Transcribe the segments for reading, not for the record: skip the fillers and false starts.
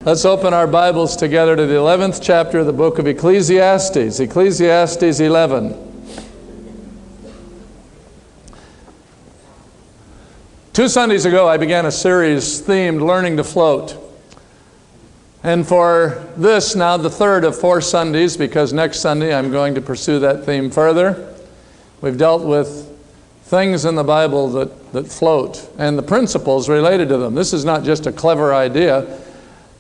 Let's open our Bibles together to the 11th chapter of the book of Ecclesiastes, Ecclesiastes 11. Two Sundays ago, I began a series themed Learning to Float. And for this, now the third of 4 Sundays, because next Sunday I'm going to pursue that theme further, we've dealt with things in the Bible that float and the principles related to them. This is not just a clever idea.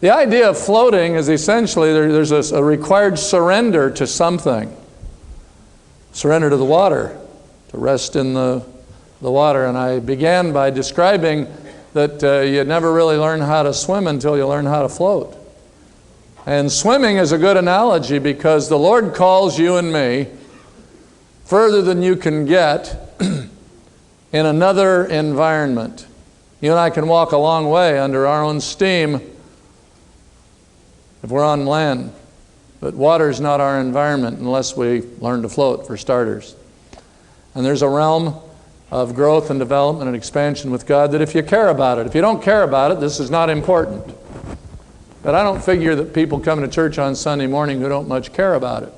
The idea of floating is essentially there's a required surrender to something. Surrender to the water, to rest in the water. And I began by describing that you never really learn how to swim until you learn how to float. And swimming is a good analogy because the Lord calls you and me further than you can get in another environment. You and I can walk a long way under our own steam if we're on land, but water is not our environment unless we learn to float, for starters. And there's a realm of growth and development and expansion with God that if you care about it, if you don't care about it, this is not important. But I don't figure that people come to church on Sunday morning who don't much care about it.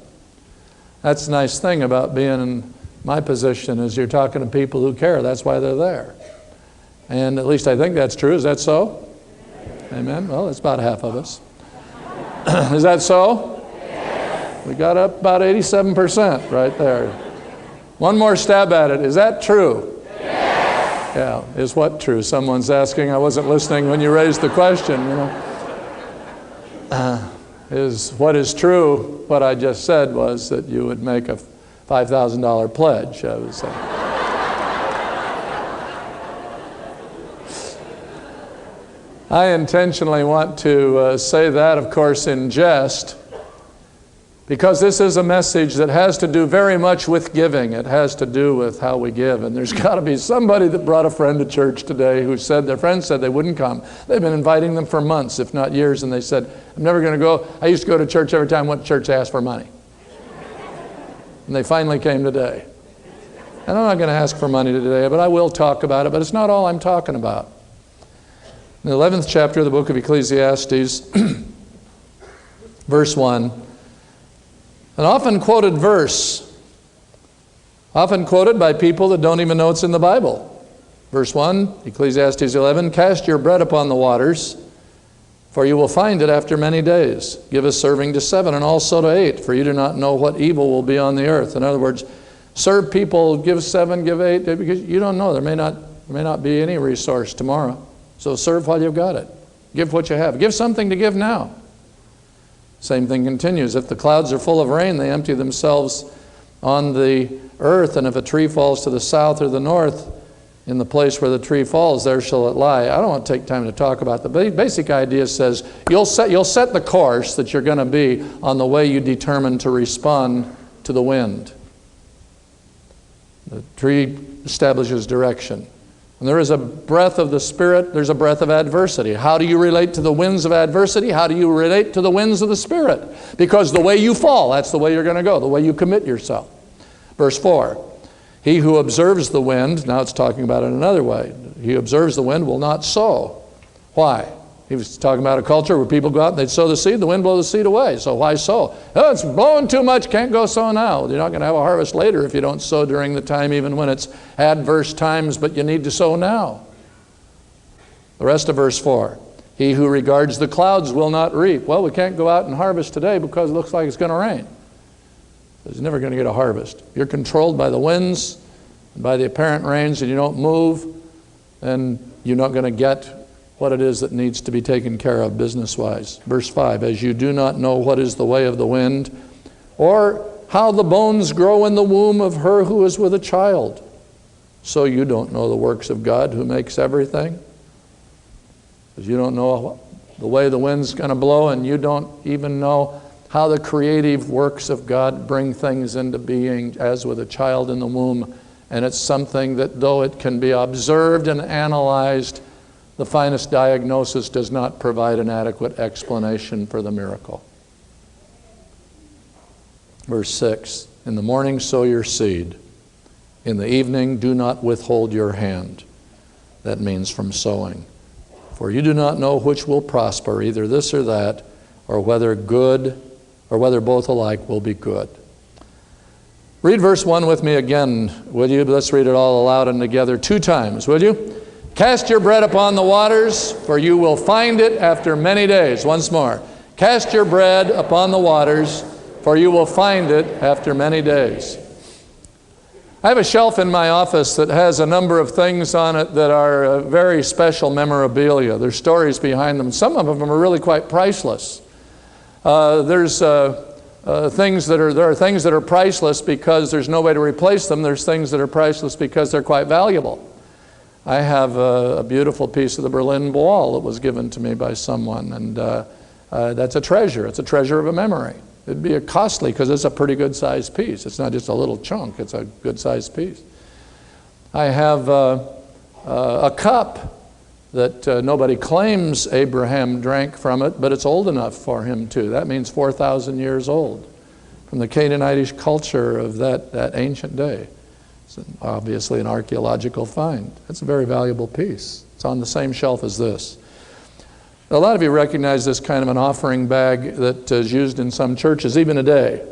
That's the nice thing about being in my position, is you're talking to people who care. That's why they're there. And at least I think that's true. Is that so? Amen. Well, it's about half of us. Is that so? Yes. We got up about 87% right there. One more stab at it. Is that true? Yes. Yeah. Is what true? Someone's asking. I wasn't listening when you raised the question. You know, is what is true? What I just said was that you would make a $5,000 pledge. I was saying. I intentionally want to say that, of course, in jest, because this is a message that has to do very much with giving. It has to do with how we give. And there's got to be somebody that brought a friend to church today who said their friend said they wouldn't come. They've been inviting them for months, if not years, and they said, I'm never going to go. I used to go to church every time I went to church to ask for money. And they finally came today. And I'm not going to ask for money today, but I will talk about it. But it's not all I'm talking about. In the 11th chapter of the book of Ecclesiastes, verse 1, an often quoted verse, often quoted by people that don't even know it's in the Bible. Verse 1, Ecclesiastes 11, cast your bread upon the waters, for you will find it after many days. Give a serving to 7 and also to 8, for you do not know what evil will be on the earth. In other words, serve people, give 7, give 8, because you don't know. There may not be any resource tomorrow. So serve while you've got it. Give what you have. Give something to give now. Same thing continues. If the clouds are full of rain, they empty themselves on the earth. And if a tree falls to the south or the north, in the place where the tree falls, there shall it lie. I don't want to take time to talk about the basic idea. Says you'll set the course that you're going to be on the way you determine to respond to the wind. The tree establishes direction. When there is a breath of the Spirit, there's a breath of adversity. How do you relate to the winds of adversity? How do you relate to the winds of the Spirit? Because the way you fall, that's the way you're going to go, the way you commit yourself. Verse 4, he who observes the wind, now it's talking about it another way, he who observes the wind will not sow. Why? He was talking about a culture where people go out and they'd sow the seed, the wind blow the seed away. So why sow? Oh, it's blowing too much, can't go sow now. You're not going to have a harvest later if you don't sow during the time, even when it's adverse times, but you need to sow now. The rest of verse 4. He who regards the clouds will not reap. Well, we can't go out and harvest today because it looks like it's going to rain. He's never going to get a harvest. If you're controlled by the winds and by the apparent rains and you don't move, then you're not going to get what it is that needs to be taken care of business-wise. Verse 5, as you do not know what is the way of the wind, or how the bones grow in the womb of her who is with a child, so you don't know the works of God who makes everything. Because you don't know the way the wind's going to blow, and you don't even know how the creative works of God bring things into being as with a child in the womb. And it's something that, though it can be observed and analyzed, the finest diagnosis does not provide an adequate explanation for the miracle. Verse 6, in the morning sow your seed. In the evening do not withhold your hand. That means from sowing. For you do not know which will prosper, either this or that, or whether both alike will be good. Read verse 1 with me again, would you? Let's read it all aloud and together 2 times, would you? Cast your bread upon the waters, for you will find it after many days. Once more. Cast your bread upon the waters, for you will find it after many days. I have a shelf in my office that has a number of things on it that are very special memorabilia. There's stories behind them. Some of them are really quite priceless. There are things that are priceless because there's no way to replace them. There's things that are priceless because they're quite valuable. I have a beautiful piece of the Berlin Wall that was given to me by someone, and that's a treasure. It's a treasure of a memory. It'd be costly because it's a pretty good sized piece. It's not just a little chunk, it's a good sized piece. I have a cup that nobody claims Abraham drank from it, but it's old enough for him to. That means 4,000 years old, from the Canaanitish culture of that ancient day. It's obviously an archaeological find. It's a very valuable piece. It's on the same shelf as this. A lot of you recognize this kind of an offering bag that is used in some churches, even today.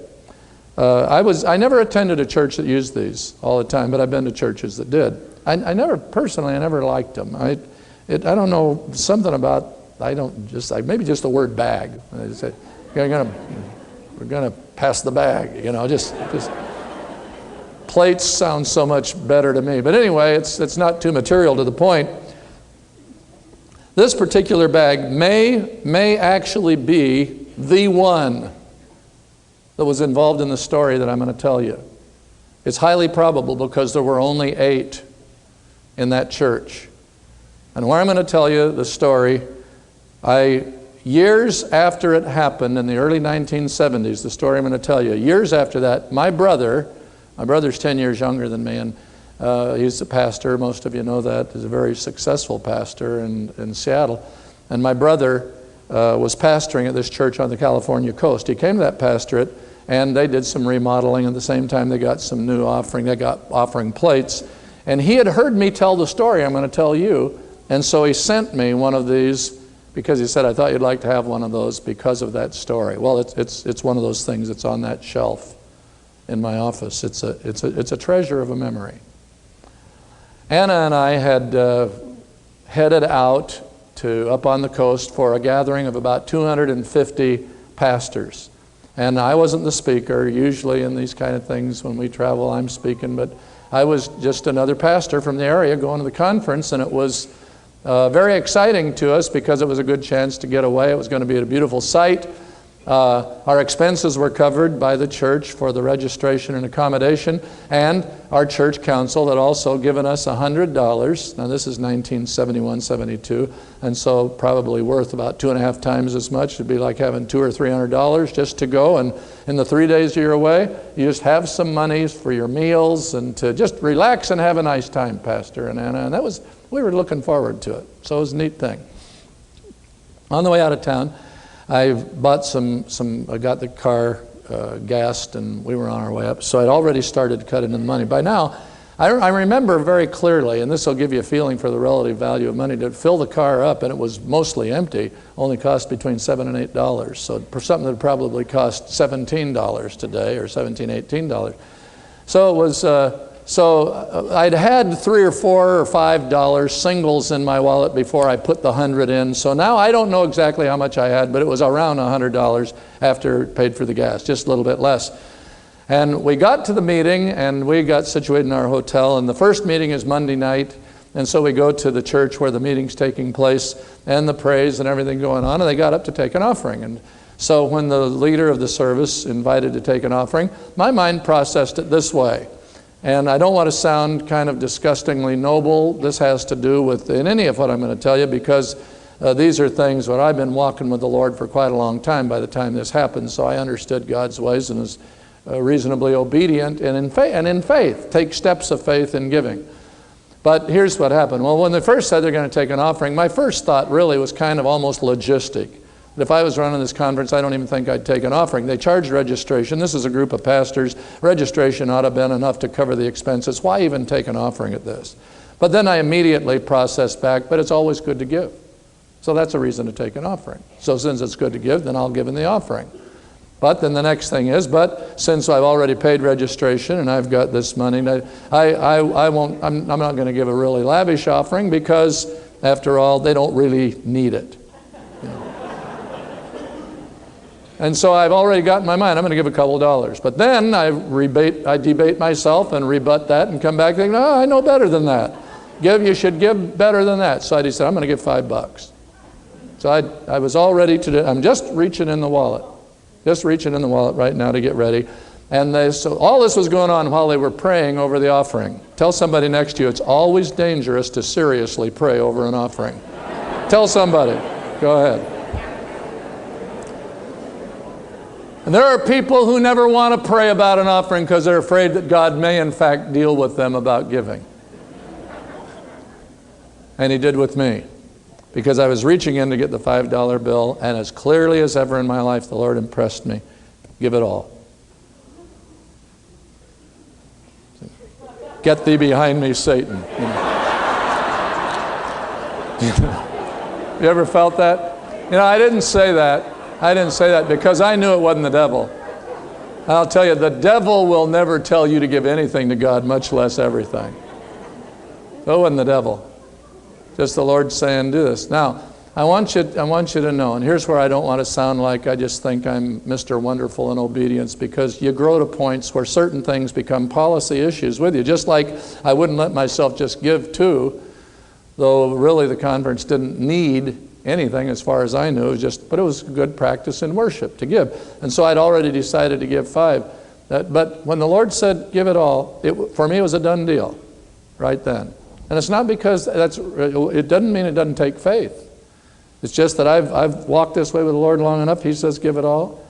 I never attended a church that used these all the time, but I've been to churches that did. I never liked them. I don't know, something about, maybe just the word bag. They say, we're gonna pass the bag, just plates sound so much better to me. But anyway, it's not too material to the point. This particular bag may actually be the one that was involved in the story that I'm going to tell you. It's highly probable because there were only 8 in that church. And where I'm going to tell you the story, years after it happened in the early 1970s, the story I'm going to tell you, years after that, my brother's 10 years younger than me, and he's a pastor. Most of you know that. He's a very successful pastor in Seattle. And my brother was pastoring at this church on the California coast. He came to that pastorate, and they did some remodeling. At the same time, they got some new offering. They got offering plates. And he had heard me tell the story I'm going to tell you. And so he sent me one of these because he said, I thought you'd like to have one of those because of that story. Well, it's one of those things that's on that shelf in my office. It's a treasure of a memory. Anna and I had headed out up on the coast for a gathering of about 250 pastors. And I wasn't the speaker. Usually in these kind of things when we travel I'm speaking, but I was just another pastor from the area going to the conference, and it was very exciting to us because it was a good chance to get away. It was going to be at a beautiful site. Our expenses were covered by the church for the registration and accommodation, and our church council had also given us $100. Now this is 1971-72, and so probably worth about 2.5 times as much. It'd be like having $200 or $300 just to go, and in the 3 days you're away, you just have some money for your meals and to just relax and have a nice time, Pastor and Anna. And we were looking forward to it. So it was a neat thing. On the way out of town, I bought I got the car gassed, and we were on our way up. So I'd already started cutting in the money. By now, I remember very clearly, and this will give you a feeling for the relative value of money, to fill the car up, and it was mostly empty, only cost between $7 and $8. So for something that probably cost $17 today, or $17, $18. So it was, I'd had $3 or $4 or $5 singles in my wallet before I put the 100 in. So now I don't know exactly how much I had, but it was around $100 after paid for the gas, just a little bit less. And we got to the meeting, and we got situated in our hotel, and the first meeting is Monday night, and so we go to the church where the meeting's taking place, and the praise and everything going on, and they got up to take an offering. And so when the leader of the service invited to take an offering, my mind processed it this way. And I don't want to sound kind of disgustingly noble. This has to do with in any of what I'm going to tell you, because these are things where I've been walking with the Lord for quite a long time by the time this happened, so I understood God's ways and was reasonably obedient and in faith, take steps of faith in giving. But here's what happened. Well, when they first said they're going to take an offering, my first thought really was kind of almost logistic. If I was running this conference, I don't even think I'd take an offering. They charged registration. This is a group of pastors. Registration ought to have been enough to cover the expenses. Why even take an offering at this? But then I immediately processed back, but it's always good to give. So that's a reason to take an offering. So since it's good to give, then I'll give in the offering. But then the next thing is, but since I've already paid registration and I've got this money, I'm not going to give a really lavish offering because, after all, they don't really need it. You know. And so I've already got in my mind, I'm going to give a couple dollars. But then I debate myself and rebut that and come back thinking, no, I know better than that. You should give better than that. So I decided, I'm going to give $5. So I was all ready to do it. I'm just reaching in the wallet. Just reaching in the wallet right now to get ready. And so all this was going on while they were praying over the offering. Tell somebody next to you, it's always dangerous to seriously pray over an offering. Tell somebody. Go ahead. And there are people who never want to pray about an offering because they're afraid that God may in fact deal with them about giving. And He did with me. Because I was reaching in to get the $5 bill, and as clearly as ever in my life, the Lord impressed me. Give it all. Get thee behind me, Satan. You know. You ever felt that? You know, I didn't say that. I didn't say that because I knew it wasn't the devil. And I'll tell you, the devil will never tell you to give anything to God, much less everything. So it wasn't the devil. Just the Lord saying, do this. Now, I want you to know, and here's where I don't want to sound like I just think I'm Mr. Wonderful in obedience, because you grow to points where certain things become policy issues with you. Just like I wouldn't let myself just give too, though really the conference didn't need anything as far as I knew, but it was good practice in worship to give. And so I'd already decided to give $5. But when the Lord said, give it all, for me it was a done deal right then. And it's not because it doesn't mean it doesn't take faith. It's just that I've walked this way with the Lord long enough. He says, give it all.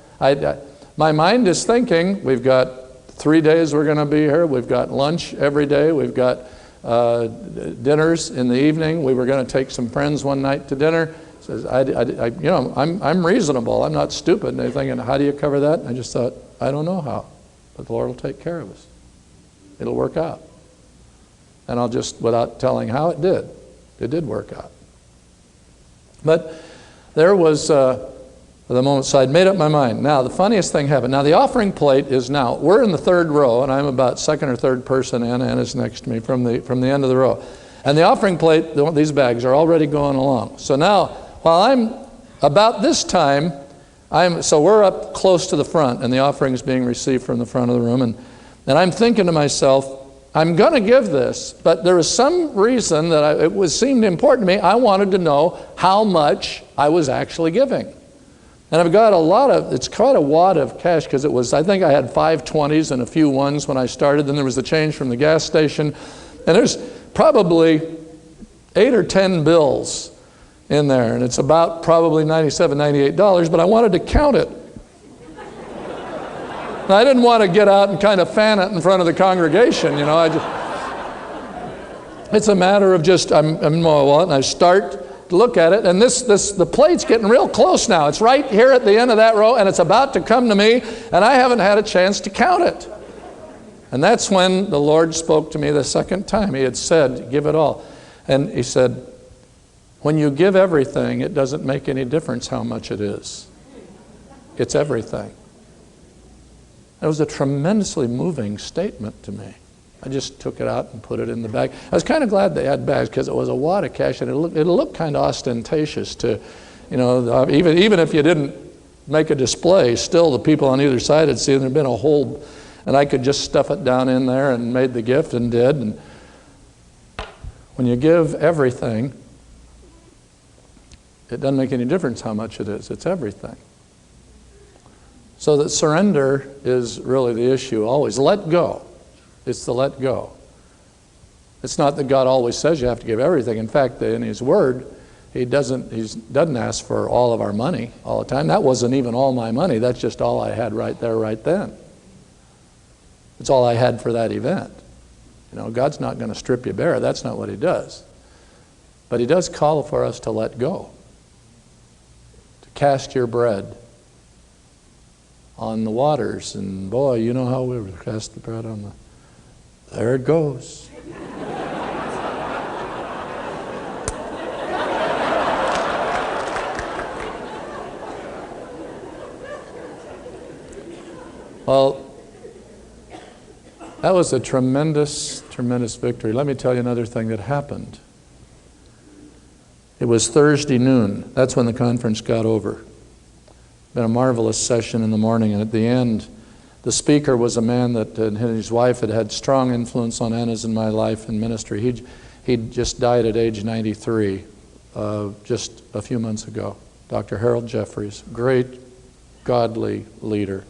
My mind is thinking, we've got 3 days we're going to be here. We've got lunch every day. We've got dinners in the evening. We were going to take some friends one night to dinner. Says, I'm reasonable. I'm not stupid. And they're thinking, how do you cover that? And I just thought, I don't know how, but the Lord will take care of us. It'll work out. And I'll just, without telling how, it did work out. But there was the moment, so I'd made up my mind. Now, the funniest thing happened. Now, the offering plate is now, we're in the third row, and I'm about second or third person in. Anna's next to me from the end of the row. And the offering plate, these bags are already going along. So now, while I'm about this time, so we're up close to the front, and the offering is being received from the front of the room. And I'm thinking to myself, I'm going to give this, but there was some reason that it seemed important to me. I wanted to know how much I was actually giving. And I've got it's quite a wad of cash, because I think I had 5 20s and a few ones when I started. Then there was the change from the gas station. And there's probably 8 or 10 bills in there. And it's about probably $97, $98, but I wanted to count it. I didn't want to get out and kind of fan it in front of the congregation, you know. It's a matter of just, I'm in my wallet, and I start to look at it, and the plate's getting real close now. It's right here at the end of that row, and it's about to come to me, and I haven't had a chance to count it. And that's when the Lord spoke to me the second time. He had said, give it all. And He said, when you give everything, it doesn't make any difference how much it is. It's everything. It was a tremendously moving statement to me. I just took it out and put it in the bag. I was kind of glad they had bags, because it was a wad of cash, and it looked kind of ostentatious to, you know, even if you didn't make a display, still the people on either side had seen there'd been a hole, and I could just stuff it down in there and made the gift and did. And when you give everything, it doesn't make any difference how much it is. It's everything. So that surrender is really the issue always. Let go. It's the let go. It's not that God always says you have to give everything. In fact, in His Word, He doesn't ask for all of our money all the time. That wasn't even all my money. That's just all I had right there, right then. It's all I had for that event. You know, God's not going to strip you bare. That's not what He does. But He does call for us to let go. To cast your bread on the waters. And boy, you know how we would cast the bread on the... There it goes. Well, that was a tremendous, tremendous victory. Let me tell you another thing that happened. It was Thursday noon. That's when the conference got over. Been a marvelous session in the morning, and at the end, the speaker was a man that his wife had strong influence on Anna's and my life and ministry. He'd just died at age 93, just a few months ago. Dr. Harold Jeffries, great, godly leader,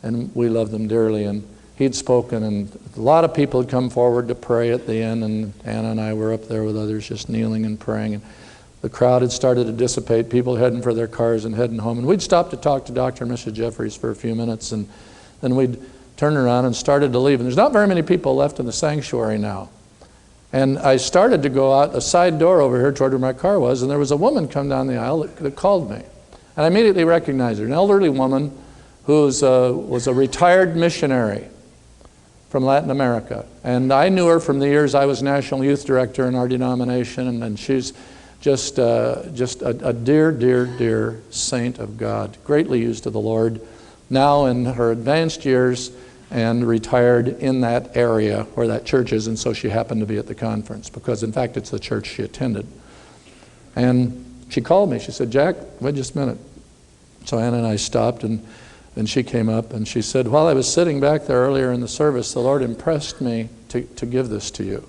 and we loved him dearly. And he'd spoken, and a lot of people had come forward to pray at the end, and Anna and I were up there with others just kneeling and praying. And the crowd had started to dissipate, people heading for their cars and heading home. And we'd stopped to talk to Dr. and Mrs. Jeffries for a few minutes, and then we'd turn around and started to leave. And there's not very many people left in the sanctuary now. And I started to go out a side door over here toward where my car was, and there was a woman come down the aisle that called me. And I immediately recognized her, an elderly woman who was a retired missionary from Latin America. And I knew her from the years I was National Youth Director in our denomination, and she's just a dear, dear, dear saint of God, greatly used of the Lord, now in her advanced years and retired in that area where that church is, and so she happened to be at the conference because, in fact, it's the church she attended. And she called me. She said, "Jack, wait just a minute." So Anna and I stopped, and she came up, and she said, "While I was sitting back there earlier in the service, the Lord impressed me to give this to you."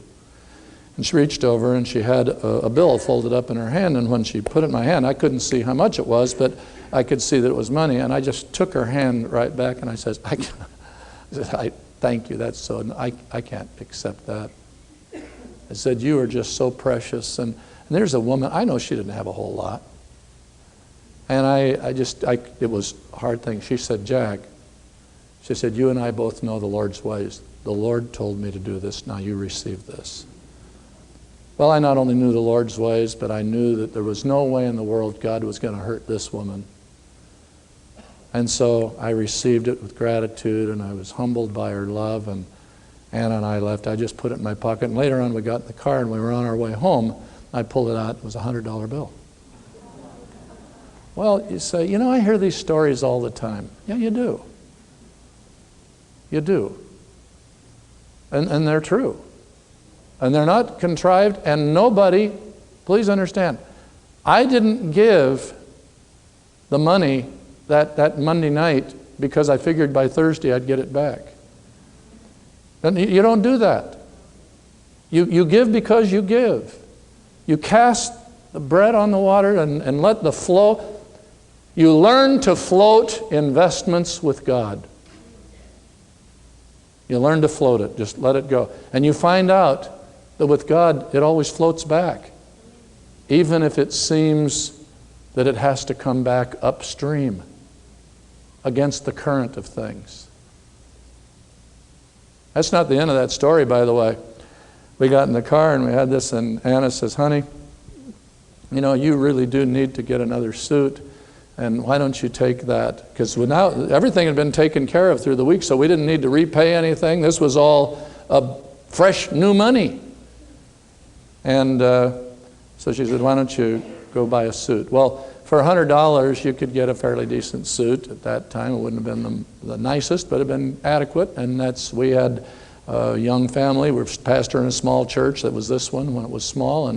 And she reached over, and she had a bill folded up in her hand, and when she put it in my hand, I couldn't see how much it was, but I could see that it was money, and I just took her hand right back, and I said, I thank you, that's so, I can't accept that. I said, "You are just so precious." And there's a woman, I know she didn't have a whole lot. And it was a hard thing. She said, "Jack," she said, "you and I both know the Lord's ways. The Lord told me to do this, now you receive this." Well, I not only knew the Lord's ways, but I knew that there was no way in the world God was going to hurt this woman. And so I received it with gratitude, and I was humbled by her love, and Anna and I left. I just put it in my pocket, and later on we got in the car and we were on our way home. I pulled it out. It was a $100 bill. Well, you say, I hear these stories all the time. Yeah, you do. You do. And they're true. And they're not contrived, and nobody, please understand, I didn't give the money that Monday night because I figured by Thursday I'd get it back. And you don't do that. You give because you give. You cast the bread on the water and let the flow. You learn to float investments with God. You learn to float it. Just let it go. And you find out that with God, it always floats back, even if it seems that it has to come back upstream against the current of things. That's not the end of that story, by the way. We got in the car and we had this, and Anna says, "Honey, you really do need to get another suit, and why don't you take that?" Because now everything had been taken care of through the week, so we didn't need to repay anything. This was all fresh, new money. And so she said, "Why don't you go buy a suit?" Well, for $100, you could get a fairly decent suit at that time. It wouldn't have been the nicest, but it had been adequate. And we had a young family. We were pastoring a small church that was this one when it was small.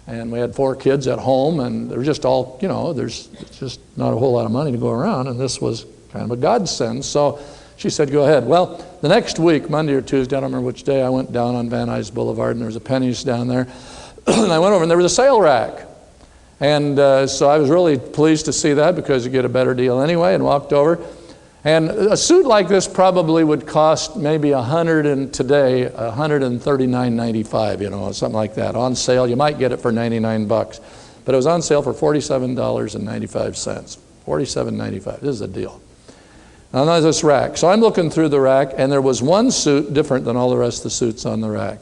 And we had 4 kids at home. And they're just all, there's just not a whole lot of money to go around. And this was kind of a godsend. So she said, "Go ahead." Well, the next week, Monday or Tuesday, I don't remember which day, I went down on Van Nuys Boulevard, and there was a Penny's down there. And I went over, and there was a sale rack. And so I was really pleased to see that because you get a better deal anyway, and walked over. And a suit like this probably would cost maybe $139.95, something like that. On sale, you might get it for $99. But it was on sale for $47.95. $47.95. This is a deal. Now there's this rack. So I'm looking through the rack, and there was one suit different than all the rest of the suits on the rack.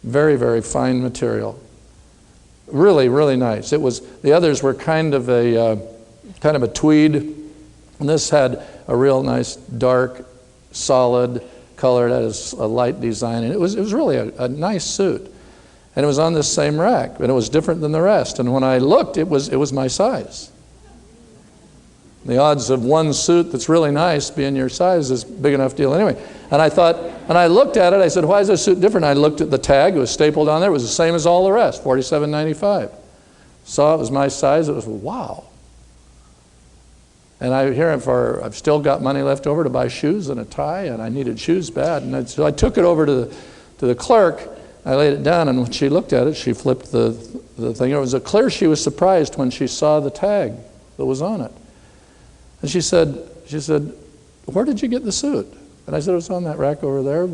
Very, very fine material. Really, really nice. The others were kind of a tweed, and this had a real nice dark, solid color. It has a light design, and it was really a nice suit. And it was on this same rack, and it was different than the rest. And when I looked, it was my size. The odds of one suit that's really nice being your size is a big enough deal anyway. And I thought, and I looked at it, I said, why is this suit different? I looked at the tag, it was stapled on there, it was the same as all the rest, $47.95. Saw it was my size, it was, wow. And I've still got money left over to buy shoes and a tie, and I needed shoes bad. And so I took it over to the clerk, I laid it down, and when she looked at it, she flipped the thing. It was clear she was surprised when she saw the tag that was on it. And she said, where did you get the suit? And I said, it was on that rack over there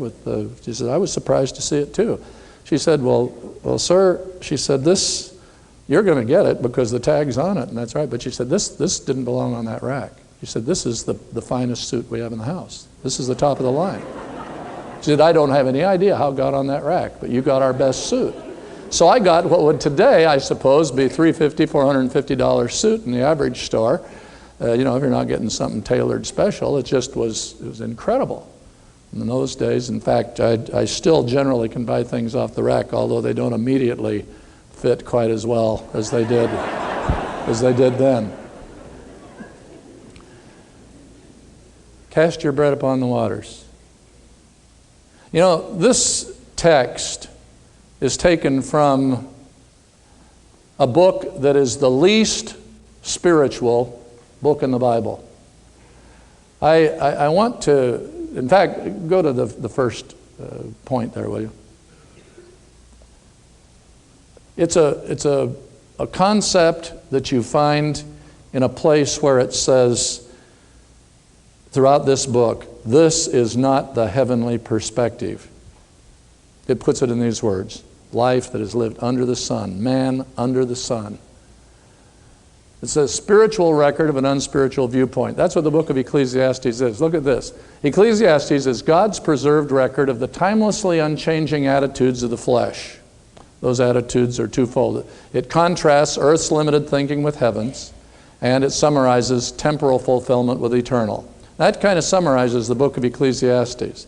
she said, I was surprised to see it too. She said, well, sir, she said, you're going to get it because the tag's on it, and that's right. But she said, this didn't belong on that rack. She said, this is the finest suit we have in the house. This is the top of the line. She said, I don't have any idea how it got on that rack, but you got our best suit. So I got what would today, I suppose, be $350, $450 suit in the average store. If you're not getting something tailored special, it was incredible. In those days, in fact, I still generally can buy things off the rack, although they don't immediately fit quite as well as they did then. Cast your bread upon the waters. This text is taken from a book that is the least spiritual book in the Bible. I want to, in fact, go to the first point there, will you? It's a concept that you find in a place where it says throughout this book, this is not the heavenly perspective. It puts it in these words: life that is lived under the sun, man under the sun. It's a spiritual record of an unspiritual viewpoint. That's what the book of Ecclesiastes is. Look at this. Ecclesiastes is God's preserved record of the timelessly unchanging attitudes of the flesh. Those attitudes are twofold. It contrasts earth's limited thinking with heaven's, and it summarizes temporal fulfillment with eternal. That kind of summarizes the book of Ecclesiastes.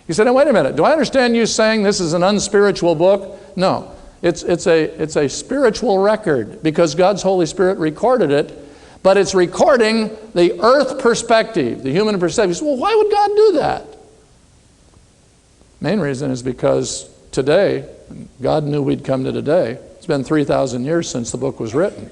You said, now wait a minute, do I understand you saying this is an unspiritual book? No. It's a spiritual record because God's Holy Spirit recorded it, but it's recording the earth perspective, the human perspective. You say, well, why would God do that? Main reason is because today, God knew we'd come to today. It's been 3,000 years since the book was written.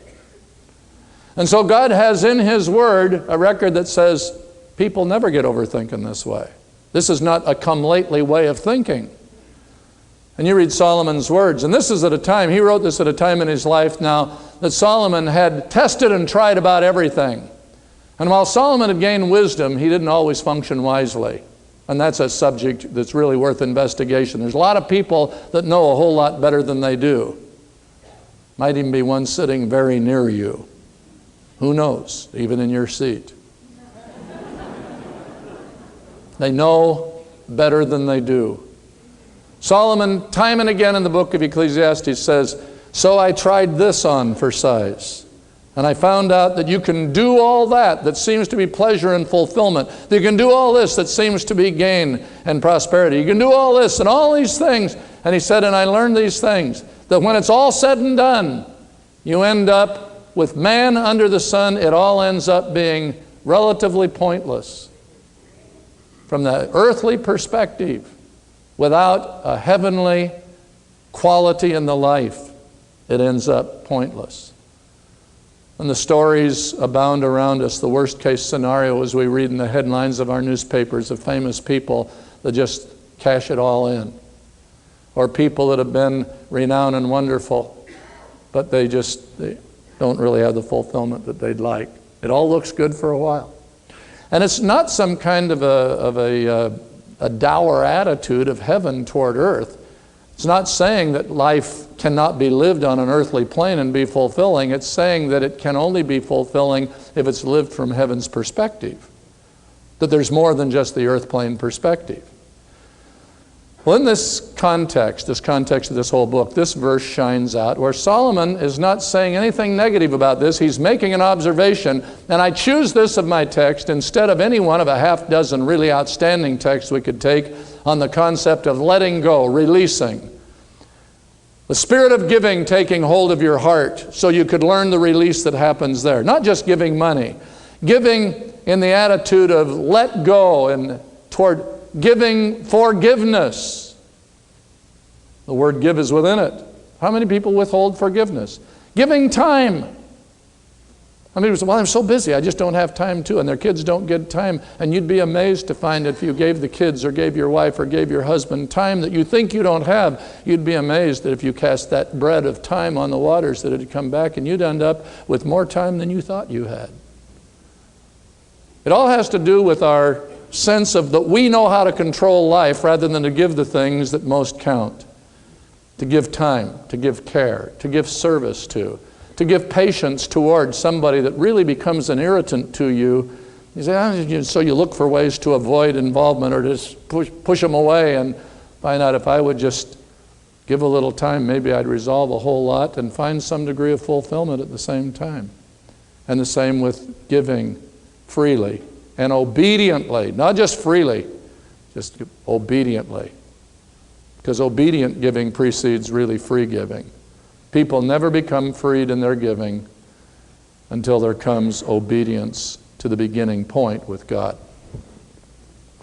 And so God has in His Word a record that says people never get over thinking this way. This is not a come lately way of thinking. And you read Solomon's words, and this is at a time, he wrote this at a time in his life now that Solomon had tested and tried about everything. And while Solomon had gained wisdom, he didn't always function wisely. And that's a subject that's really worth investigation. There's a lot of people that know a whole lot better than they do. Might even be one sitting very near you. Who knows, even in your seat. They know better than they do. Solomon, time and again in the book of Ecclesiastes says, so I tried this on for size. And I found out that you can do all that seems to be pleasure and fulfillment. You can do all this that seems to be gain and prosperity. You can do all this and all these things. And he said, and I learned these things, that when it's all said and done, you end up with man under the sun. It all ends up being relatively pointless. From the earthly perspective, without a heavenly quality in the life, it ends up pointless. And the stories abound around us. The worst case scenario is we read in the headlines of our newspapers of famous people that just cash it all in. Or people that have been renowned and wonderful, but they don't really have the fulfillment that they'd like. It all looks good for a while. And it's not some kind of a dour attitude of heaven toward earth. It's not saying that life cannot be lived on an earthly plane and be fulfilling. It's saying that it can only be fulfilling if it's lived from heaven's perspective. That there's more than just the earth plane perspective. Well, in this context of this whole book, this verse shines out where Solomon is not saying anything negative about this. He's making an observation, and I choose this of my text instead of any one of a half dozen really outstanding texts we could take on the concept of letting go, releasing. The spirit of giving taking hold of your heart so you could learn the release that happens there. Not just giving money. Giving in the attitude of let go and toward giving forgiveness. The word give is within it. How many people withhold forgiveness? Giving time. I mean, well, I'm so busy, I just don't have time to, and their kids don't get time. And you'd be amazed to find that if you gave the kids or gave your wife or gave your husband time that you think you don't have, you'd be amazed that if you cast that bread of time on the waters that it'd come back and you'd end up with more time than you thought you had. It all has to do with our sense of that we know how to control life rather than to give the things that most count. To give time, to give care, to give service to give patience towards somebody that really becomes an irritant to you. You say, so you look for ways to avoid involvement or just push them away and find out if I would just give a little time, maybe I'd resolve a whole lot and find some degree of fulfillment at the same time. And the same with giving freely and obediently, not just freely, just obediently. Because obedient giving precedes really free giving. People never become freed in their giving until there comes obedience to the beginning point with God.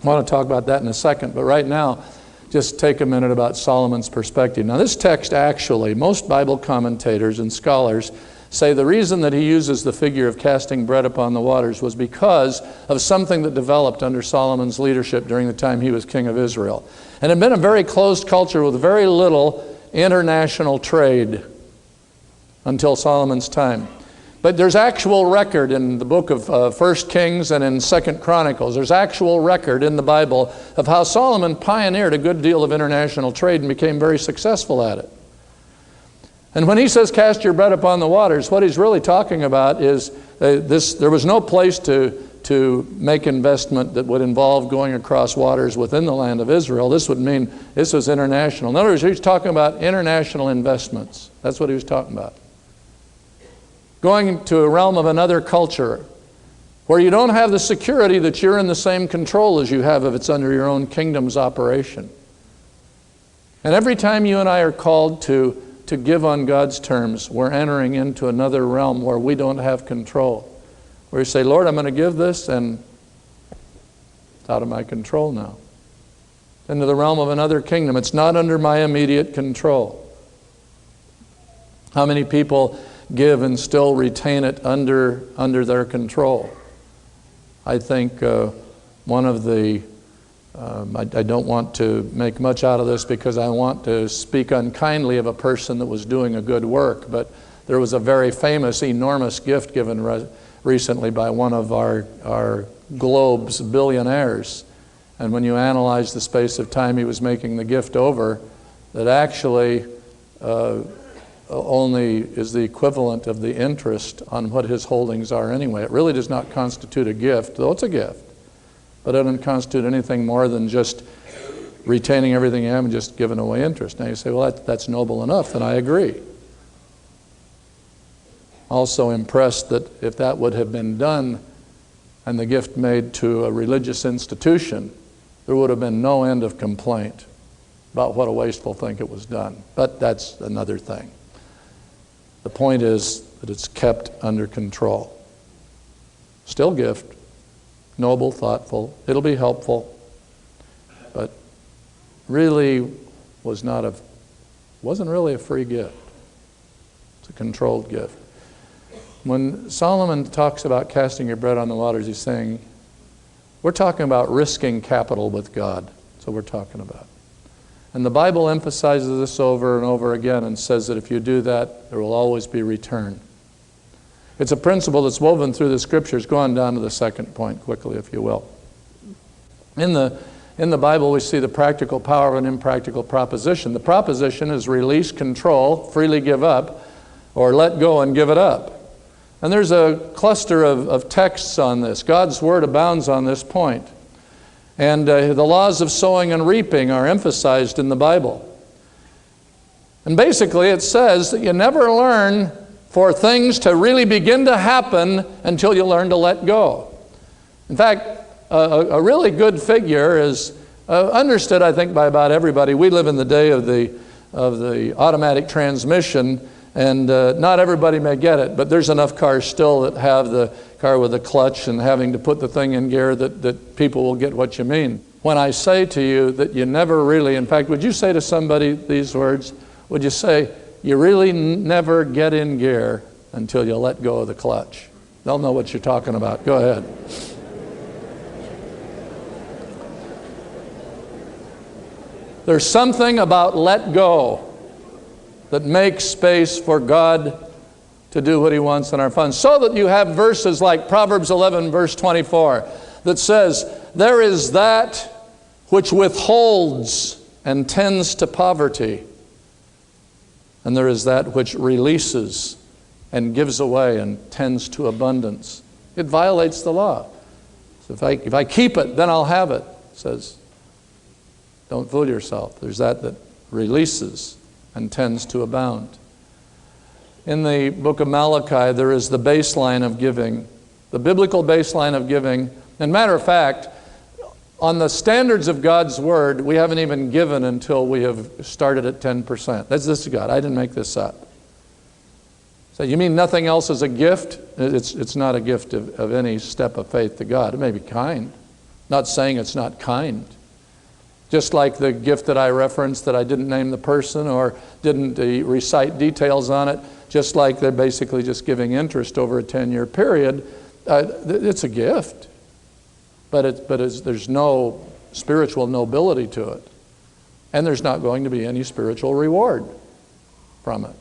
I want to talk about that in a second, but right now, just take a minute about Solomon's perspective. Now this text actually, most Bible commentators and scholars say the reason that he uses the figure of casting bread upon the waters was because of something that developed under Solomon's leadership during the time he was king of Israel. And it had been a very closed culture with very little international trade until Solomon's time. But there's actual record in the book of 1 Kings and in 2 Chronicles. There's actual record in the Bible of how Solomon pioneered a good deal of international trade and became very successful at it. And when he says cast your bread upon the waters, what he's really talking about is there was no place to make investment that would involve going across waters within the land of Israel. This would mean this was international. In other words, he's talking about international investments. That's what he was talking about. Going to a realm of another culture where you don't have the security that you're in the same control as you have if it's under your own kingdom's operation. And every time you and I are called to give on God's terms, we're entering into another realm where we don't have control. Where you say, Lord, I'm going to give this, and it's out of my control now. Into the realm of another kingdom. It's not under my immediate control. How many people give and still retain it under their control? I think one of the, I don't want to make much out of this because I want to speak unkindly of a person that was doing a good work, but there was a very famous, enormous gift given recently by one of our globe's billionaires. And when you analyze the space of time he was making the gift over, that actually only is the equivalent of the interest on what his holdings are anyway. It really does not constitute a gift, though it's a gift. But it doesn't constitute anything more than just retaining everything you have and just giving away interest. Now you say, well, that's noble enough, and I agree. Also impressed that if that would have been done and the gift made to a religious institution, there would have been no end of complaint about what a wasteful thing it was done. But that's another thing. The point is that it's kept under control. Still gift, noble, thoughtful, it'll be helpful, but really wasn't really a free gift. It's a controlled gift. When Solomon talks about casting your bread on the waters, he's saying, we're talking about risking capital with God. That's what we're talking about. And the Bible emphasizes this over and over again and says that if you do that, there will always be return. It's a principle that's woven through the Scriptures. Go on down to the second point quickly, if you will. In the Bible, we see the practical power of an impractical proposition. The proposition is release, control, freely give up, or let go and give it up. And there's a cluster of texts on this. God's Word abounds on this point. And the laws of sowing and reaping are emphasized in the Bible. And basically it says that you never learn for things to really begin to happen until you learn to let go. In fact, a really good figure is understood, I think, by about everybody. We live in the day of the automatic transmission, And not everybody may get it, but there's enough cars still that have the car with a clutch and having to put the thing in gear that people will get what you mean. When I say to you that you never really, in fact, would you say to somebody these words? Would you say, you really never get in gear until you let go of the clutch? They'll know what you're talking about. Go ahead. There's something about let go that makes space for God to do what He wants in our funds. So that you have verses like Proverbs 11, verse 24, that says, there is that which withholds and tends to poverty, and there is that which releases and gives away and tends to abundance. It violates the law. So if I keep it, then I'll have it. It says, don't fool yourself. There's that releases and tends to abound. In the book of Malachi, there is the baseline of giving, the biblical baseline of giving. And matter of fact, on the standards of God's Word, we haven't even given until we have started at 10%. This is God. I didn't make this up. So you mean nothing else is a gift? It's not a gift of any step of faith to God. It may be kind. Not saying it's not kind. Just like the gift that I referenced that I didn't name the person or didn't recite details on it, just like they're basically just giving interest over a 10-year period, it's a gift. But there's no spiritual nobility to it. And there's not going to be any spiritual reward from it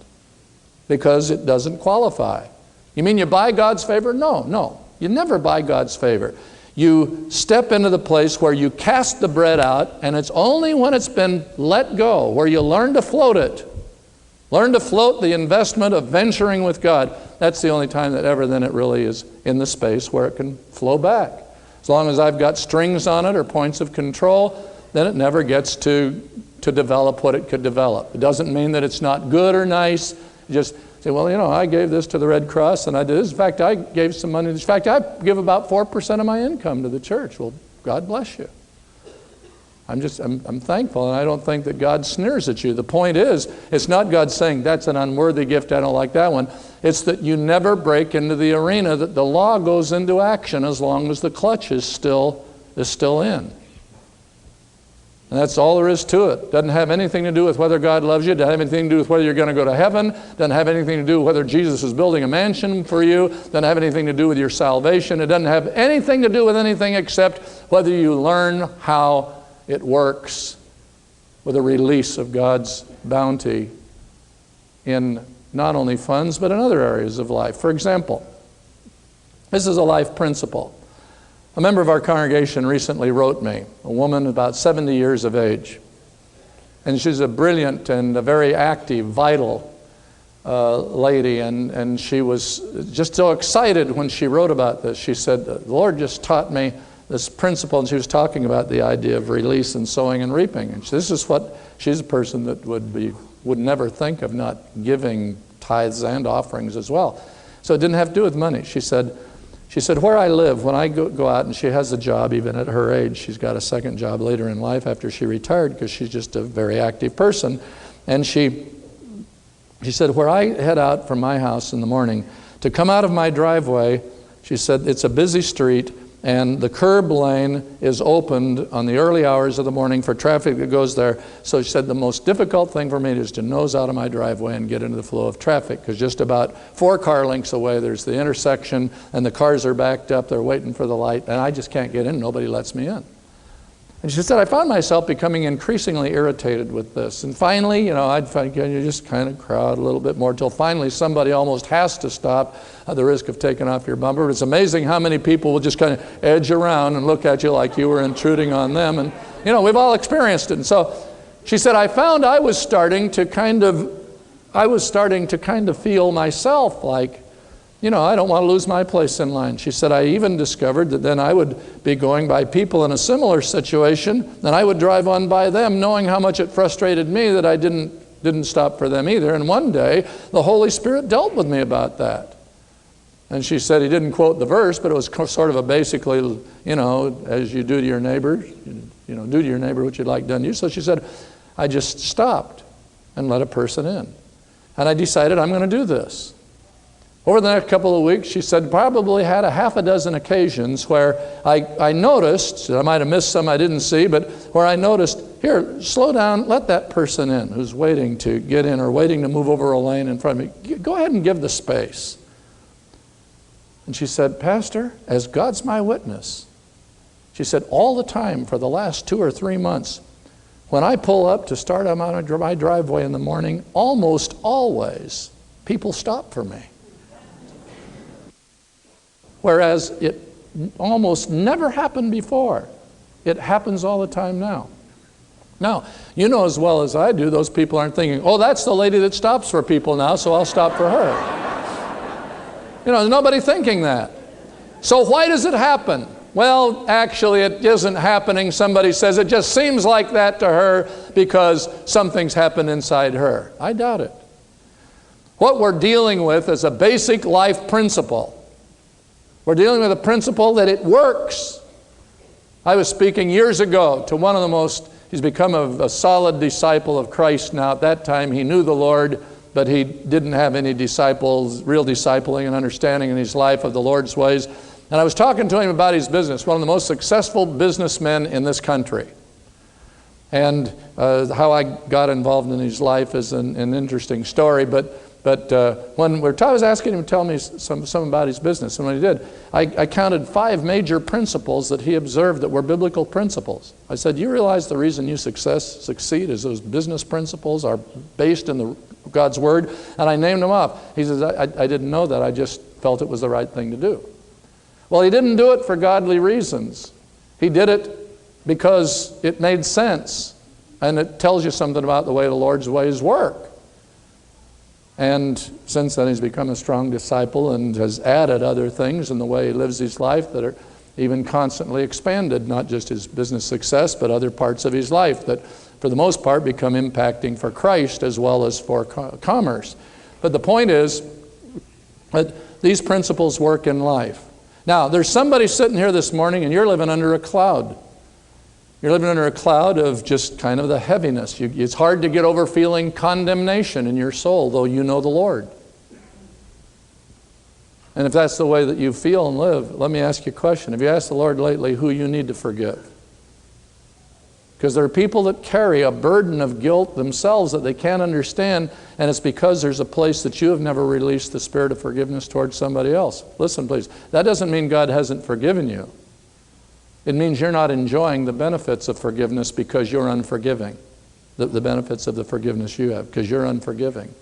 because it doesn't qualify. You mean you buy God's favor? No. You never buy God's favor. You step into the place where you cast the bread out, and it's only when it's been let go, where you learn to float it. Learn to float the investment of venturing with God. That's the only time that ever then it really is in the space where it can flow back. As long as I've got strings on it or points of control, then it never gets to develop what it could develop. It doesn't mean that it's not good or nice. You just say, well, I gave this to the Red Cross and I did this. In fact, I gave some money. In fact, I give about 4% of my income to the church. Well, God bless you. I'm thankful, and I don't think that God sneers at you. The point is, it's not God saying, that's an unworthy gift, I don't like that one. It's that you never break into the arena, that the law goes into action as long as the clutch is still in. And that's all there is to it. Doesn't have anything to do with whether God loves you. Doesn't have anything to do with whether you're going to go to heaven. Doesn't have anything to do with whether Jesus is building a mansion for you. Doesn't have anything to do with your salvation. It doesn't have anything to do with anything except whether you learn how it works with a release of God's bounty in not only funds, but in other areas of life. For example, this is a life principle. A member of our congregation recently wrote me, a woman about 70 years of age. And she's a brilliant and a very active, vital lady. And she was just so excited when she wrote about this. She said, the Lord just taught me this principle, and she was talking about the idea of release and sowing and reaping. And this is what, she's a person that would never think of not giving tithes and offerings as well. So it didn't have to do with money. She said, where I live, when I go out, and she has a job even at her age, she's got a second job later in life after she retired because she's just a very active person. And she said, where I head out from my house in the morning, to come out of my driveway, she said, it's a busy street, and the curb lane is opened on the early hours of the morning for traffic that goes there. So she said the most difficult thing for me is to nose out of my driveway and get into the flow of traffic, because just about 4 car lengths away there's the intersection and the cars are backed up, they're waiting for the light, and I just can't get in, nobody lets me in. And she said, I found myself becoming increasingly irritated with this. And finally, I'd find you just kind of crowd a little bit more till finally somebody almost has to stop at the risk of taking off your bumper. But it's amazing how many people will just kind of edge around and look at you like you were intruding on them. And, we've all experienced it. And so she said, I found I was starting to kind of feel myself like, I don't want to lose my place in line. She said, I even discovered that then I would be going by people in a similar situation, and I would drive on by them knowing how much it frustrated me that I didn't stop for them either. And one day, the Holy Spirit dealt with me about that. And she said, he didn't quote the verse, but it was sort of a basically, as you do to your neighbor, do to your neighbor what you'd like done to you. So she said, I just stopped and let a person in. And I decided I'm going to do this. Over the next couple of weeks, she said, probably had a half a dozen occasions where I noticed, I might have missed some I didn't see, but where I noticed, here, slow down, let that person in who's waiting to get in or waiting to move over a lane in front of me. Go ahead and give the space. And she said, Pastor, as God's my witness, she said, all the time for the last 2 or 3 months, when I pull up to start on my driveway in the morning, almost always people stop for me. Whereas it almost never happened before. It happens all the time now. Now, you know as well as I do, those people aren't thinking, oh, that's the lady that stops for people now, so I'll stop for her. You know, there's nobody thinking that. So why does it happen? Well, actually, it isn't happening. Somebody says it just seems like that to her because something's happened inside her. I doubt it. What we're dealing with is a basic life principle. We're dealing with a principle that it works. I was speaking years ago to one of the most, he's become a solid disciple of Christ now. At that time, he knew the Lord, but he didn't have any disciples, real discipling and understanding in his life of the Lord's ways. And I was talking to him about his business, one of the most successful businessmen in this country. And how I got involved in his life is an interesting story, but when I was asking him to tell me some about his business, and when he did, I counted 5 major principles that he observed that were biblical principles. I said, you realize the reason you succeed is those business principles are based in God's Word? And I named them off. He says, I didn't know that. I just felt it was the right thing to do. Well, he didn't do it for godly reasons. He did it because it made sense, and it tells you something about the way the Lord's ways work. And since then, he's become a strong disciple and has added other things in the way he lives his life that are even constantly expanded, not just his business success, but other parts of his life that, for the most part, become impacting for Christ as well as for commerce. But the point is that these principles work in life. Now, there's somebody sitting here this morning and you're living under a cloud. You're living under a cloud of just kind of the heaviness. It's hard to get over feeling condemnation in your soul, though you know the Lord. And if that's the way that you feel and live, let me ask you a question. Have you asked the Lord lately who you need to forgive? Because there are people that carry a burden of guilt themselves that they can't understand, and it's because there's a place that you have never released the spirit of forgiveness towards somebody else. Listen, please. That doesn't mean God hasn't forgiven you. It means you're not enjoying the benefits of forgiveness because you're unforgiving. The benefits of the forgiveness you have, because you're unforgiving.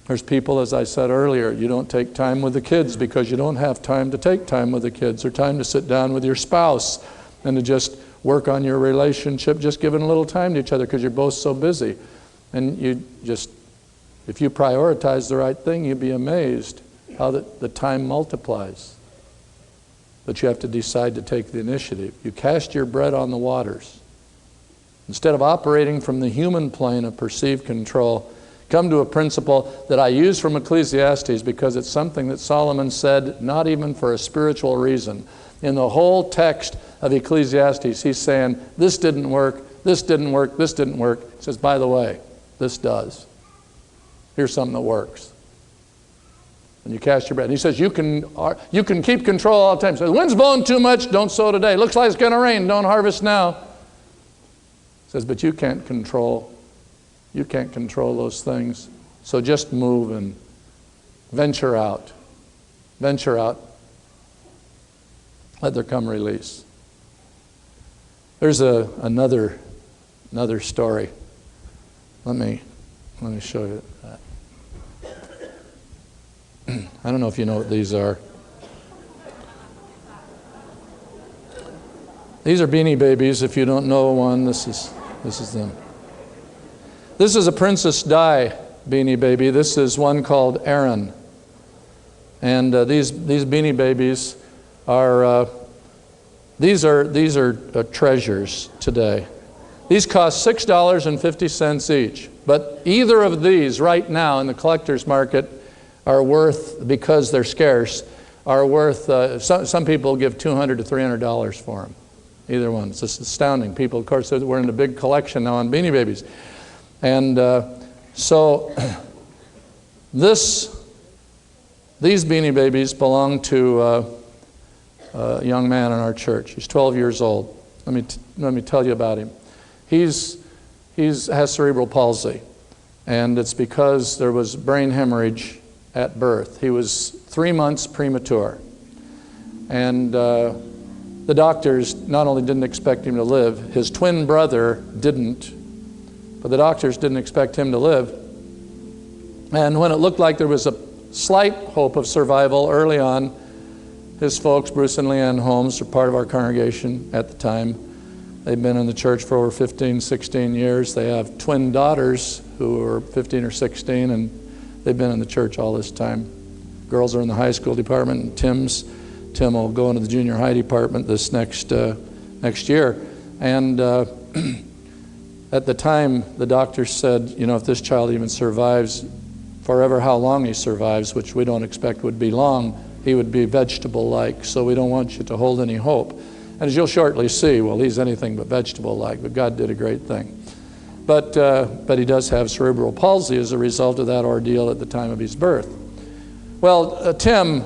There's people, as I said earlier, you don't take time with the kids because you don't have time to take time with the kids, or time to sit down with your spouse and to just work on your relationship, just giving a little time to each other because you're both so busy. And if you prioritize the right thing, you'd be amazed how the time multiplies. But you have to decide to take the initiative. You cast your bread on the waters. Instead of operating from the human plane of perceived control, come to a principle that I use from Ecclesiastes because it's something that Solomon said not even for a spiritual reason. In the whole text of Ecclesiastes, he's saying, this didn't work, this didn't work, this didn't work. He says, by the way, this does. Here's something that works. And you cast your bread. And he says, you can keep control all the time. He says, the wind's blowing too much, don't sow today. Looks like it's going to rain, don't harvest now. He says, but you can't control those things. So just move and venture out. Venture out. Let there come release. There's another story. Let me show you that. I don't know if you know what these are. These are Beanie Babies. If you don't know one, this is them. This is a Princess Di Beanie Baby. This is one called Aaron. And these Beanie Babies are these are treasures today. These cost $6.50 each. But either of these right now in the collector's market are worth, because they're scarce, are worth, some people give $200 to $300 for them. Either one. It's just astounding. People, of course, we're in a big collection now on Beanie Babies. And So these Beanie Babies belong to a young man in our church. He's 12 years old. Let me tell you about him. He has cerebral palsy, and it's because there was brain hemorrhage at birth. He was 3 months premature, and the doctors not only didn't expect him to live, his twin brother didn't, but the doctors didn't expect him to live. And when it looked like there was a slight hope of survival early on, his folks, Bruce and Leanne Holmes, are part of our congregation at the time. They've been in the church for over 15, 16 years. They have twin daughters who are 15 or 16, and they've been in the church all this time. Girls are in the high school department, and Tim will go into the junior high department this next year. And at the time, the doctor said, if this child even survives forever, how long he survives, which we don't expect would be long, he would be vegetable-like, so we don't want you to hold any hope. And as you'll shortly see, well, he's anything but vegetable-like, but God did a great thing. But he does have cerebral palsy as a result of that ordeal at the time of his birth. Well, Tim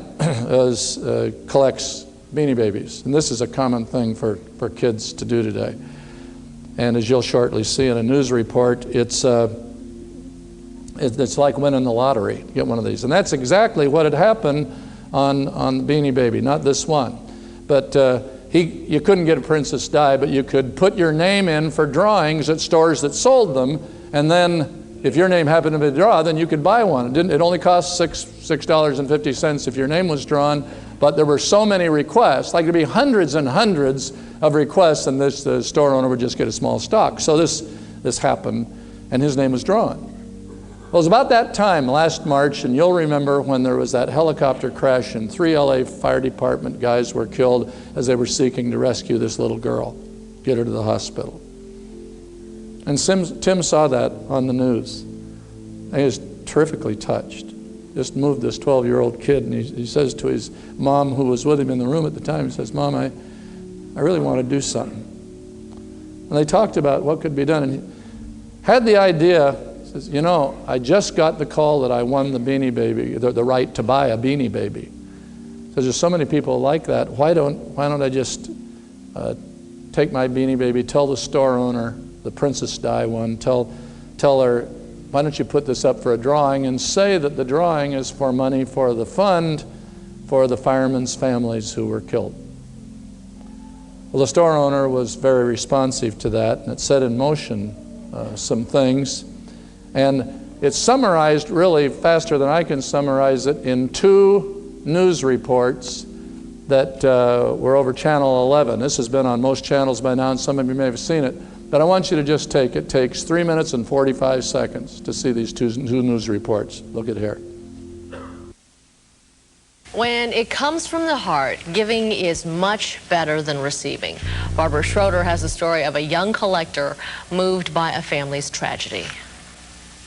collects Beanie Babies, and this is a common thing for kids to do today. And as you'll shortly see in a news report, it's like winning the lottery. Get one of these. And that's exactly what had happened on Beanie Baby, not this one. But you couldn't get a Princess Di, but you could put your name in for drawings at stores that sold them, and then if your name happened to be drawn, then you could buy one. It only cost $6.50 if your name was drawn, but there were so many requests, like there'd be hundreds and hundreds of requests, and the store owner would just get a small stock. So this happened, and his name was drawn. Well, it was about that time last March, and you'll remember when there was that helicopter crash and 3 LA Fire Department guys were killed as they were seeking to rescue this little girl, get her to the hospital. And Tim saw that on the news, and he was terrifically touched. Just moved this 12-year-old kid, and he says to his mom, who was with him in the room at the time, he says, "Mom, I really want to do something." And they talked about what could be done, and he had the idea. Says, I just got the call that I won the Beanie Baby, the right to buy a Beanie Baby. Because there's so many people like that. Why don't I just take my Beanie Baby, tell the store owner, the Princess Di one, tell her, why don't you put this up for a drawing and say that the drawing is for money for the fund for the firemen's families who were killed. Well, the store owner was very responsive to that, and it set in motion some things. And it's summarized really faster than I can summarize it in 2 news reports that were over Channel 11. This has been on most channels by now, and some of you may have seen it. But I want you to just it takes 3 minutes and 45 seconds to see these two news reports. Look at here. When it comes from the heart, giving is much better than receiving. Barbara Schroeder has a story of a young collector moved by a family's tragedy.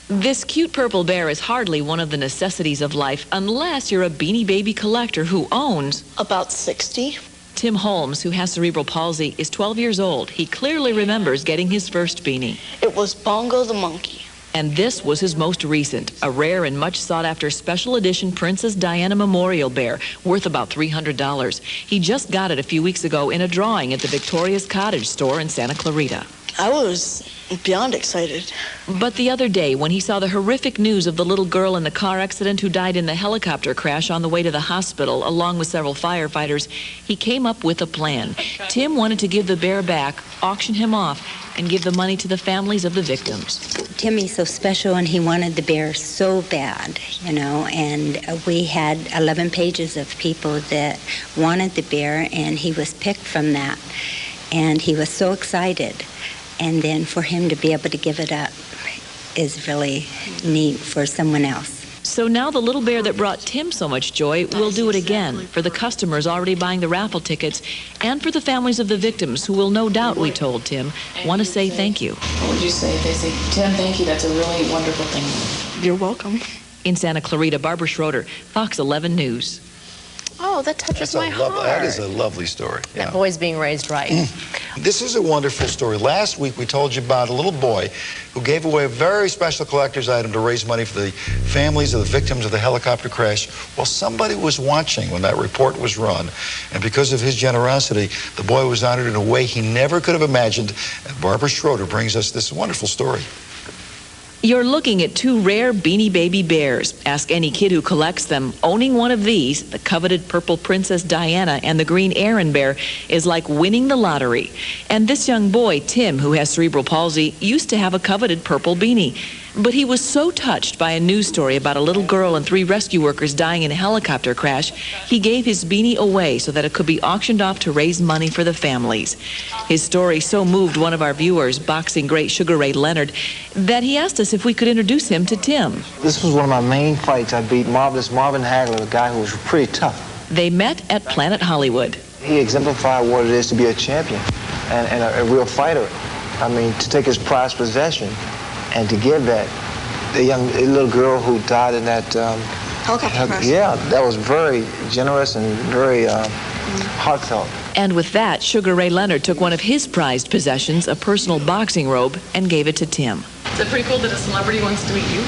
This cute purple bear is hardly one of the necessities of life unless you're a Beanie Baby collector who owns about 60. Tim Holmes, who has cerebral palsy, is 12 years old. He clearly remembers getting his first beanie. It was Bongo the monkey. And this was his most recent, a rare and much sought-after special edition Princess Diana Memorial Bear, worth about $300. He just got it a few weeks ago in a drawing at the Victoria's Cottage store in Santa Clarita. I was beyond excited. But the other day, when he saw the horrific news of the little girl in the car accident who died in the helicopter crash on the way to the hospital, along with several firefighters, he came up with a plan. Tim wanted to give the bear back, auction him off, and give the money to the families of the victims. Timmy's so special, and he wanted the bear so bad, and we had 11 pages of people that wanted the bear, and he was picked from that, and he was so excited. And then for him to be able to give it up is really neat for someone else. So now the little bear that brought Tim so much joy will do it again for the customers already buying the raffle tickets and for the families of the victims who will no doubt, we told Tim, want to say thank you. What would you say if they say, "Tim, thank you, that's a really wonderful thing"? You're welcome. In Santa Clarita, Barbara Schroeder, Fox 11 News. Oh, that touches my heart. That is a lovely story. Yeah. That boy's being raised right. This is a wonderful story. Last week we told you about a little boy who gave away a very special collector's item to raise money for the families of the victims of the helicopter crash. Well, somebody was watching when that report was run, and because of his generosity, the boy was honored in a way he never could have imagined. And Barbara Schroeder brings us this wonderful story. You're looking at two rare Beanie Baby bears. Ask any kid who collects them. Owning one of these, the coveted purple Princess Diana and the green Aaron bear, is like winning the lottery. And this young boy, Tim, who has cerebral palsy, used to have a coveted purple beanie. But he was so touched by a news story about a little girl and 3 rescue workers dying in a helicopter crash, he gave his beanie away so that it could be auctioned off to raise money for the families. His story so moved one of our viewers, boxing great Sugar Ray Leonard, that he asked us if we could introduce him to Tim. This was one of my main fights. I beat Marvelous Marvin Hagler, a guy who was pretty tough. They met at Planet Hollywood. He exemplified what it is to be a champion and a real fighter. I mean, to take his prized possession and to give that, the little girl who died in that Helicopter crash. Yeah, that was very generous and very heartfelt. And with that, Sugar Ray Leonard took one of his prized possessions, a personal boxing robe, and gave it to Tim. Is it pretty cool that a celebrity wants to meet you?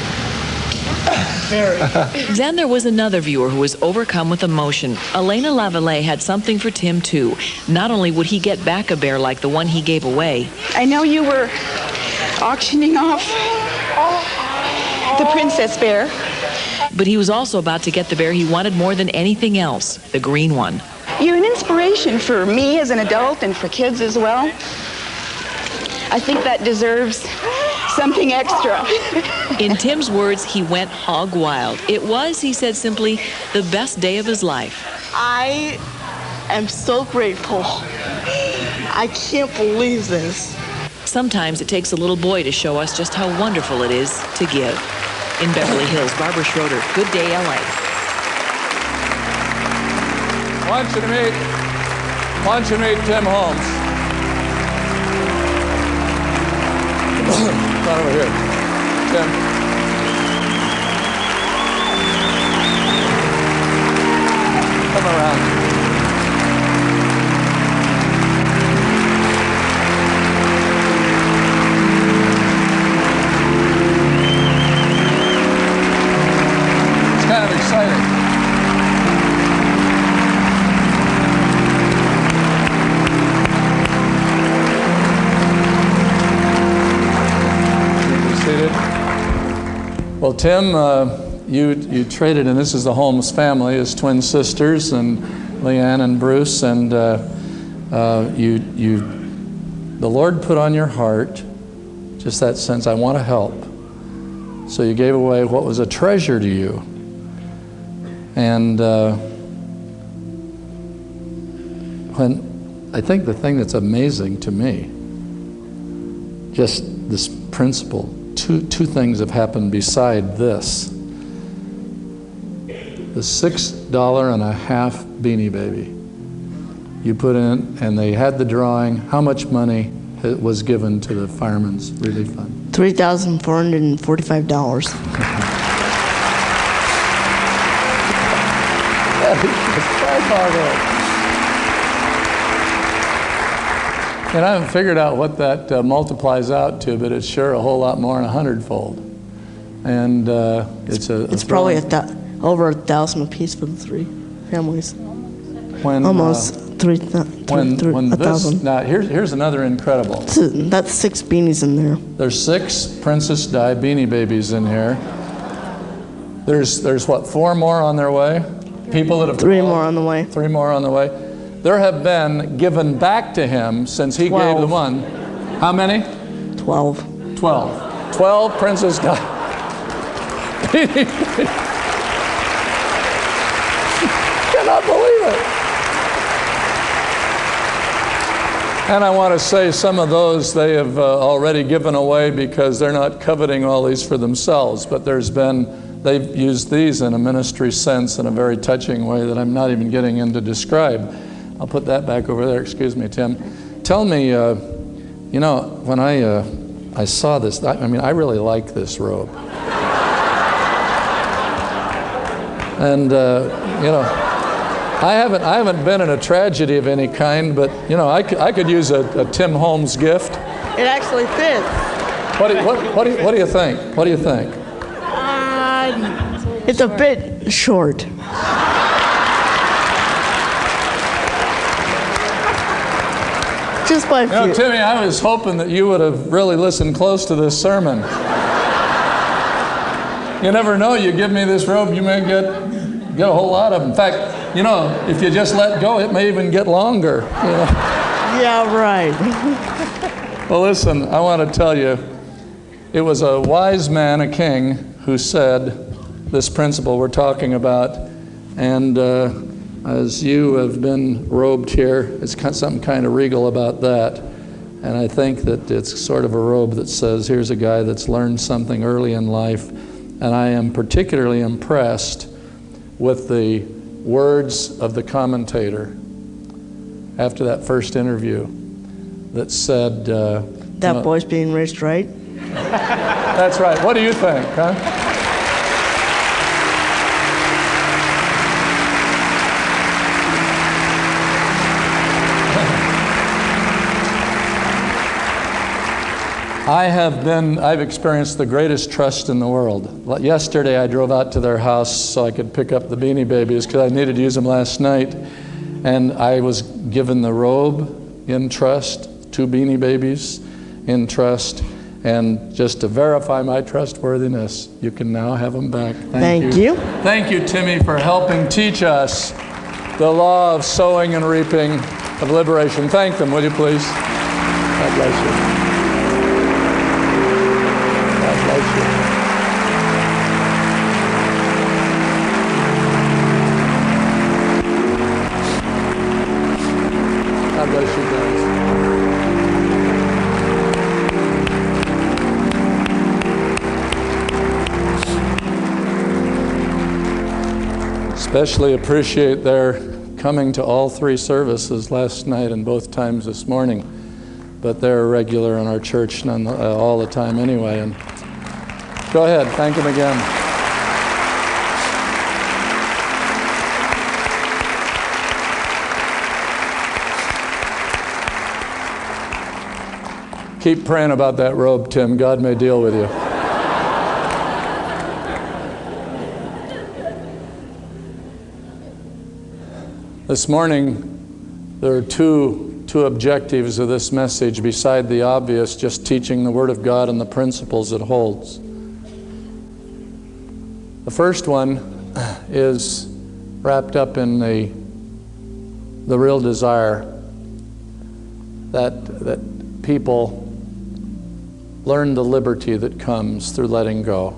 Then there was another viewer who was overcome with emotion. Elena Lavallee had something for Tim, too. Not only would he get back a bear like the one he gave away. I know you were auctioning off the princess bear. But he was also about to get the bear he wanted more than anything else, the green one. You're an inspiration for me as an adult and for kids as well. I think that deserves something extra. In Tim's words, he went hog wild. It was, he said simply, the best day of his life. I am so grateful. I can't believe this. Sometimes it takes a little boy to show us just how wonderful it is to give. In Beverly Hills, Barbara Schroeder, Good Day, LA. I want you to meet Tim Holmes. Come over here. Tim. Come around. It's kind of exciting. Well, Tim, you traded, and this is the Holmes family, his twin sisters, and Leanne and Bruce, and the Lord put on your heart just that sense, I want to help. So you gave away what was a treasure to you. And when I think the thing that's amazing to me, just this principle, two things have happened beside this. The $6.50 Beanie Baby you put in, and they had the drawing. How much money was given to the Firemen's Relief Fund? $3,445. And I haven't figured out what that multiplies out to, but it's sure a whole lot more than 100-fold. And it's probably over 1,000 apiece for the 3 families. When, almost 1,000. Now here's another incredible. That's 6 beanies in there. There's 6 Princess Di Beanie Babies in here. There's what, 4 more on their way? People that have 3 more on the way. 3 more on the way. There have been given back to him since he 12. gave the one. How many? 12. 12. 12 Princess Di Beanie Babies. Cannot believe it. And I want to say some of those they have already given away because they're not coveting all these for themselves, but they've used these in a ministry sense in a very touching way that I'm not even getting in to describe. I'll put that back over there. Excuse me, Tim. Tell me, you know, when I saw this, I mean, I really like this robe. And, you know, I haven't been in a tragedy of any kind, but you know, I could use a Tim Holmes gift. It actually fits. What do you think? What do you think? It's a bit short. Just by a You know, few. Timmy, I was hoping that you would have really listened close to this sermon. You never know. You give me this robe, you may get a whole lot of them. In fact, you know, if you just let go, it may even get longer. You know? Yeah, right. Well, listen, I want to tell you, it was a wise man, a king, who said this principle we're talking about, and as you have been robed here, it's something kind of regal about that. And I think that it's sort of a robe that says, here's a guy that's learned something early in life. And I am particularly impressed with the words of the commentator after that first interview that said... That boy's being raised right. That's right. What do you think, huh? I've experienced the greatest trust in the world. Yesterday I drove out to their house so I could pick up the Beanie Babies because I needed to use them last night. And I was given the robe in trust, 2 Beanie Babies in trust. And just to verify my trustworthiness, you can now have them back. Thank you. Thank you, Timmy, for helping teach us the law of sowing and reaping, of liberation. Thank them, will you please? God bless you. God bless you guys. Especially appreciate their coming to all 3 services last night and both times this morning. But they're regular in our church all the time anyway. And go ahead, thank them again. Keep praying about that robe, Tim. God may deal with you. This morning, there are two objectives of this message beside the obvious, just teaching the Word of God and the principles it holds. The first one is wrapped up in the real desire that people learn the liberty that comes through letting go.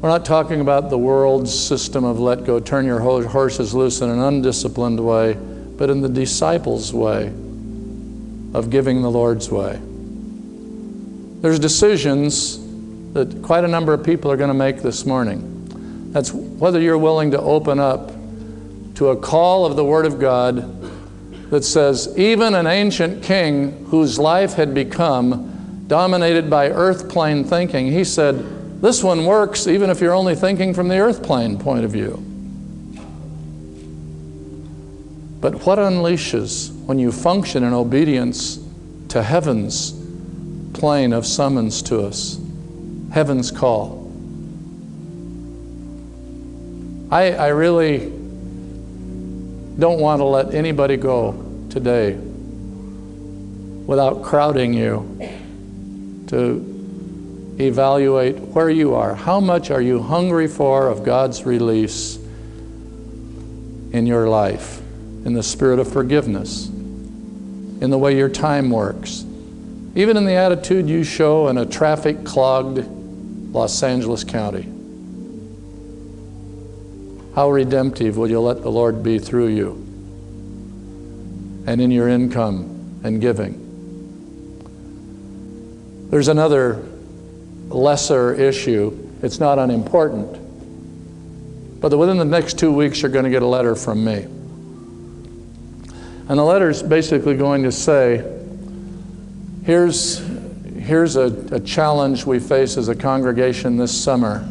We're not talking about the world's system of let go, turn your horses loose in an undisciplined way, but in the disciples' way of giving the Lord's way. There's decisions that quite a number of people are going to make this morning. That's whether you're willing to open up to a call of the Word of God that says, even an ancient king whose life had become dominated by earth plane thinking, he said, this one works even if you're only thinking from the earth plane point of view. But what unleashes when you function in obedience to heaven's plane of summons to us, heaven's call? I really don't want to let anybody go today without crowding you to evaluate where you are. How much are you hungry for of God's release in your life, in the spirit of forgiveness, in the way your time works, even in the attitude you show in a traffic-clogged Los Angeles County? How redemptive will you let the Lord be through you and in your income and giving? There's another lesser issue. It's not unimportant. But within the next 2 weeks, you're going to get a letter from me. And the letter's basically going to say, here's a challenge we face as a congregation this summer.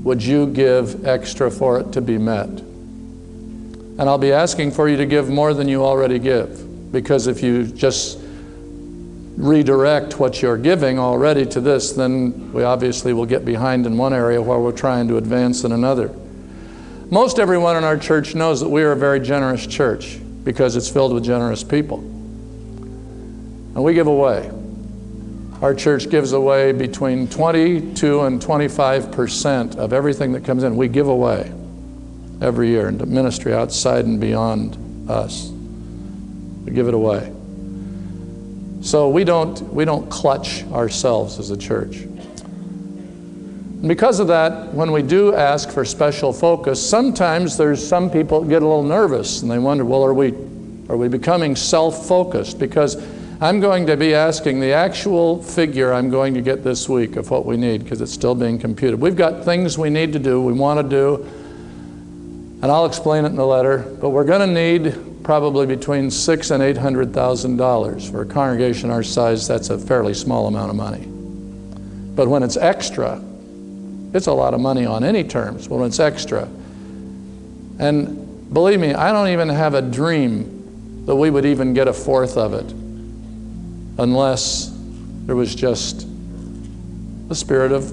Would you give extra for it to be met? And I'll be asking for you to give more than you already give. Because if you just redirect what you're giving already to this, then we obviously will get behind in one area while we're trying to advance in another. Most everyone in our church knows that we are a very generous church because it's filled with generous people. And we give away. Our church gives away between 22 and 25% of everything that comes in. We give away every year into ministry outside and beyond us. We give it away. So we don't clutch ourselves as a church. And because of that, when we do ask for special focus, sometimes there's some people that get a little nervous and they wonder, well, are we becoming self-focused? Because I'm going to be asking the actual figure I'm going to get this week of what we need, because it's still being computed. We've got things we need to do, we want to do, and I'll explain it in the letter, but we're going to need probably between $600,000 and $800,000. For a congregation our size, that's a fairly small amount of money. But when it's extra, it's a lot of money on any terms, when it's extra. And believe me, I don't even have a dream that we would even get a fourth of it unless there was just the spirit of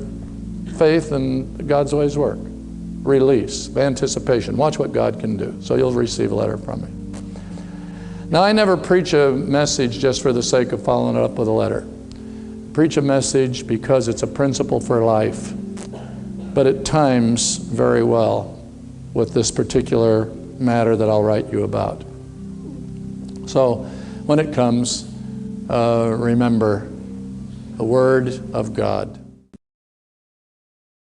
faith and God's ways work. Release, anticipation. Watch what God can do. So you'll receive a letter from me. Now, I never preach a message just for the sake of following it up with a letter. Preach a message because it's a principle for life, but it times very well with this particular matter that I'll write you about. So when it comes, remember the Word of God.